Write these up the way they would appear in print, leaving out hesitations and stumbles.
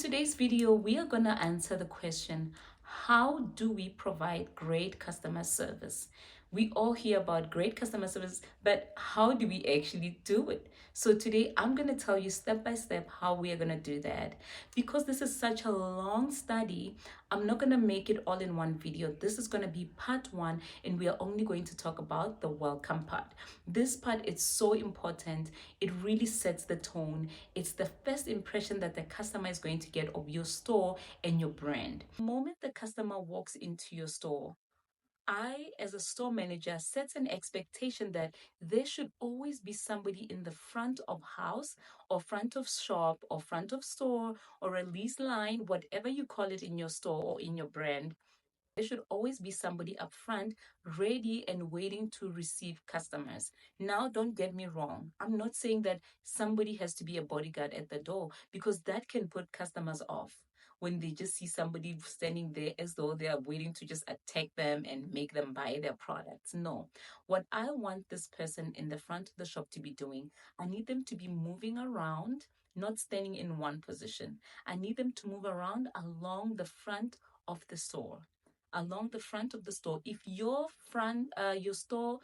today's video, we are going to answer the question, how do we provide great customer service? We all hear about great customer service, but how do we actually do it? So today I'm going to tell you step by step how we are going to do that. Because this is such a long study, I'm not going to make it all in one video. This is going to be part one, and we are only going to talk about the welcome part. This part is so important. It really sets the tone. It's the first impression that the customer is going to get of your store and your brand. The moment the customer walks into your store, I, as a store manager, set an expectation that there should always be somebody in the front of house or front of shop or front of store or a lease line, whatever you call it in your store or in your brand. There should always be somebody up front ready and waiting to receive customers. Now, don't get me wrong. I'm not saying that somebody has to be a bodyguard at the door, because that can put customers off when they just see somebody standing there as though they are waiting to just attack them and make them buy their products. No. What I want this person in the front of the shop to be doing, I need them to be moving around, not standing in one position. I need them to move around along the front of the store. Along the front of the store. If your store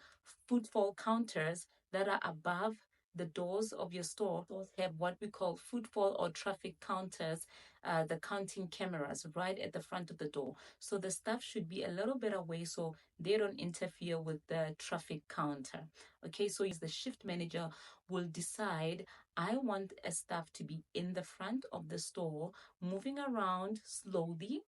footfall counters that are above the doors of your store have what we call footfall or traffic counters, the counting cameras right at the front of the door. So the staff should be a little bit away so they don't interfere with the traffic counter. Okay, so the shift manager will decide, I want a staff to be in the front of the store, moving around slowly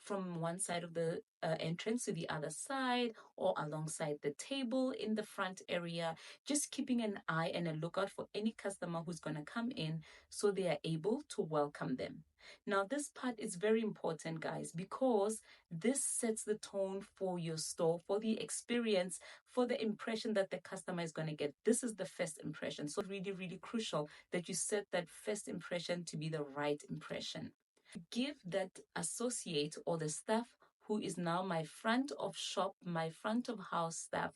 from one side of the entrance to the other side, or alongside the table in the front area, just keeping an eye and a lookout for any customer who's going to come in so they are able to welcome them. Now, this part is very important, guys, because this sets the tone for your store, for the experience, for the impression that the customer is going to get. This is the first impression. So really, really crucial that you set that first impression to be the right impression. Give that associate or the staff who is now my front of shop, my front of house staff,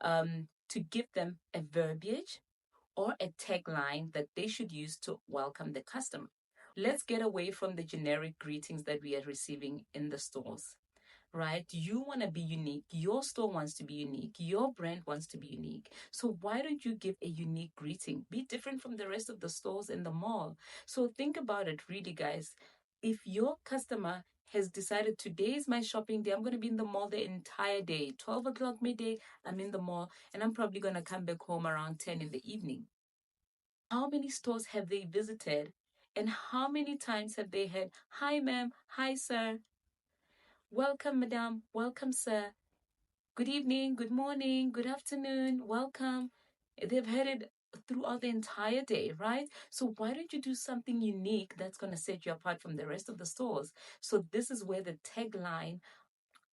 to give them a verbiage or a tagline that they should use to welcome the customer. Let's get away from the generic greetings that we are receiving in the stores, right? You want to be unique. Your store wants to be unique. Your brand wants to be unique. So why don't you give a unique greeting? Be different from the rest of the stores in the mall. So think about it really, guys. If your customer has decided today is my shopping day, I'm going to be in the mall the entire day. 12 o'clock midday, I'm in the mall, and I'm probably going to come back home around 10 in the evening. How many stores have they visited? And how many times have they had, hi ma'am, hi sir, welcome madam, welcome sir, good evening, good morning, good afternoon, welcome. They've heard it throughout the entire day, right? So why don't you do something unique that's going to set you apart from the rest of the stores? So this is where the tagline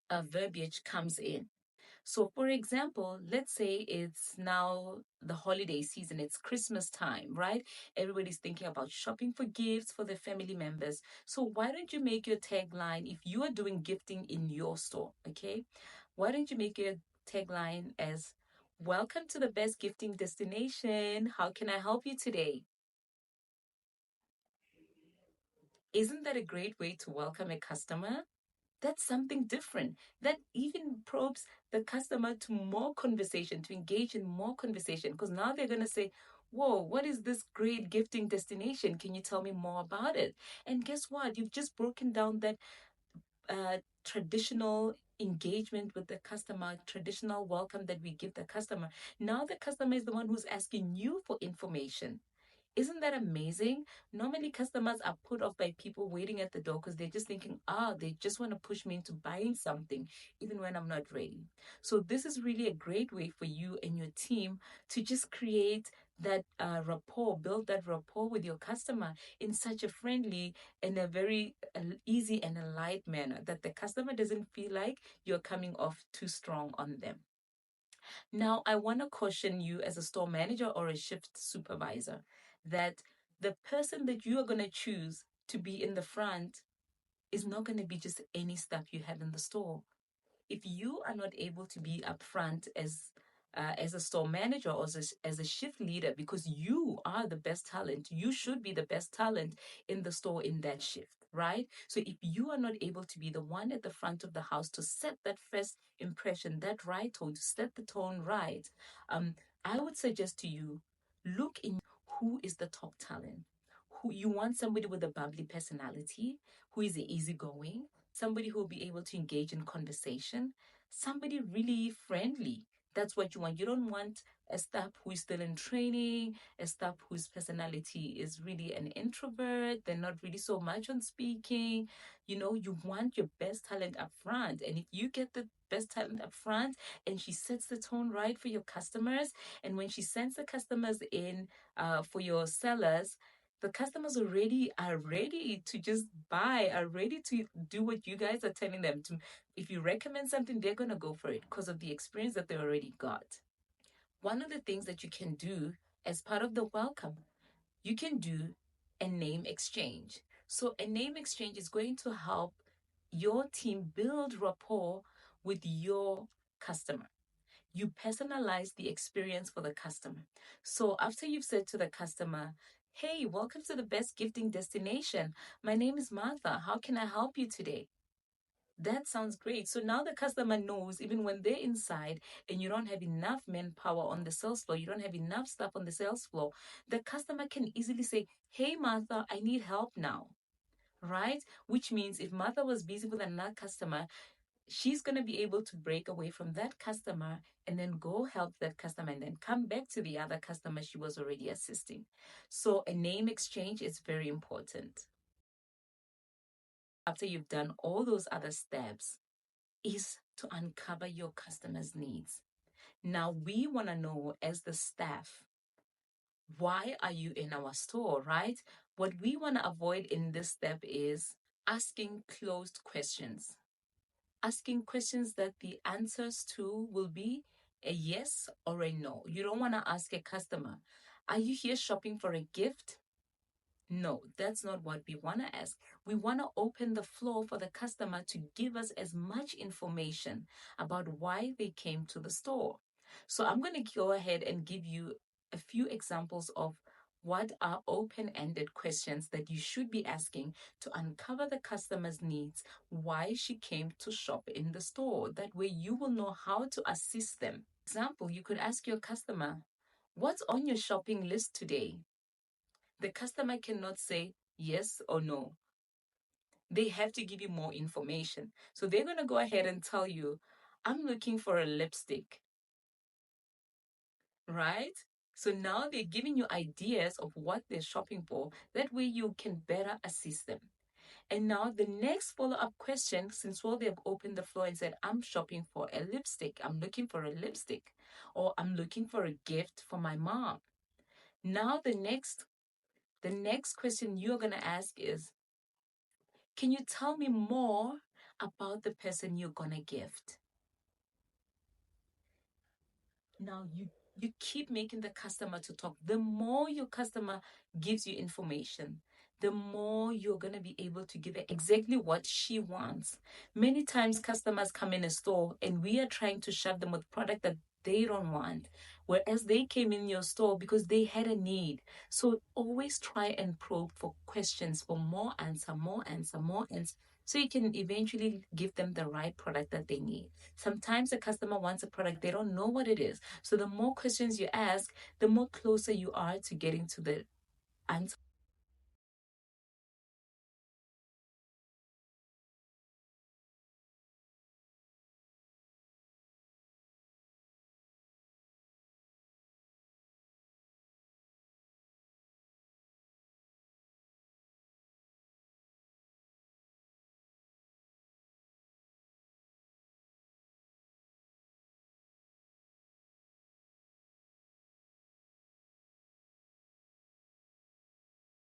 verbiage comes in. So, for example, let's say it's now the holiday season, it's Christmas time, right? Everybody's thinking about shopping for gifts for their family members. So, why don't you make your tagline, if you are doing gifting in your store, okay? Why don't you make your tagline as, welcome to the best gifting destination. How can I help you today? Isn't that a great way to welcome a customer? That's something different. That even probes the customer to more conversation, to engage in more conversation, because now they're going to say, whoa, what is this great gifting destination? Can you tell me more about it? And guess what? You've just broken down that traditional engagement with the customer, traditional welcome that we give the customer. Now the customer is the one who's asking you for information. Isn't that amazing? Normally, customers are put off by people waiting at the door because they're just thinking, they just want to push me into buying something, even when I'm not ready. So, this is really a great way for you and your team to just create that rapport, build that rapport with your customer in such a friendly and a very easy and a light manner that the customer doesn't feel like you're coming off too strong on them. Now, I want to caution you as a store manager or a shift supervisor that the person that you are going to choose to be in the front is not going to be just any stuff you have in the store. If you are not able to be upfront as as a store manager or as a shift leader, because you are the best talent. You should be the best talent in the store in that shift, right? So if you are not able to be the one at the front of the house to set that first impression, that right tone, to set the tone right, I would suggest to you, look in who is the top talent. Who you want, somebody with a bubbly personality, who is easygoing, somebody who will be able to engage in conversation, somebody really friendly. That's what you want. You don't want a staff who is still in training, a staff whose personality is really an introvert. They're not really so much on speaking. You want your best talent up front. And if you get the best talent up front and she sets the tone right for your customers, and when she sends the customers in for your sellers, the customers already are ready to just buy, are ready to do what you guys are telling them to. If you recommend something, they're going to go for it because of the experience that they already got. One of the things that you can do as part of the welcome, you can do a name exchange. So, a name exchange is going to help your team build rapport with your customer. You personalize the experience for the customer. So after you've said to the customer, "Hey, welcome to the best gifting destination. My name is Martha. How can I help you today?" That sounds great. So now the customer knows, even when they're inside and you don't have enough manpower on the sales floor, you don't have enough staff on the sales floor, the customer can easily say, "Hey, Martha, I need help now." Right? Which means if Martha was busy with another customer, she's going to be able to break away from that customer and then go help that customer and then come back to the other customer she was already assisting. So a name exchange is very important. After you've done all those other steps, is to uncover your customers' needs. Now we want to know, as the staff, why are you in our store, right? What we want to avoid in this step is asking closed questions. Asking questions that the answers to will be a yes or a no. You don't want to ask a customer, "Are you here shopping for a gift?" No, that's not what we want to ask. We want to open the floor for the customer to give us as much information about why they came to the store. So I'm going to go ahead and give you a few examples of what are open-ended questions that you should be asking to uncover the customer's needs, why she came to shop in the store. That way you will know how to assist them. Example, you could ask your customer, "What's on your shopping list today?" The customer cannot say yes or no. They have to give you more information. So they're going to go ahead and tell you, "I'm looking for a lipstick," right? So now they're giving you ideas of what they're shopping for. That way you can better assist them. And now the next follow-up question, since they've opened the floor and said, "I'm shopping for a lipstick, I'm looking for a lipstick," or "I'm looking for a gift for my mom." Now the next question you're going to ask is, "Can you tell me more about the person you're going to gift?" Now you keep making the customer to talk. The more your customer gives you information, the more you're going to be able to give her exactly what she wants. Many times customers come in a store and we are trying to shove them with product that they don't want, whereas they came in your store because they had a need. So always try and probe for questions, for more answer, more answer, more answer, so you can eventually give them the right product that they need. Sometimes the customer wants a product, they don't know what it is. So the more questions you ask, the more closer you are to getting to the answer.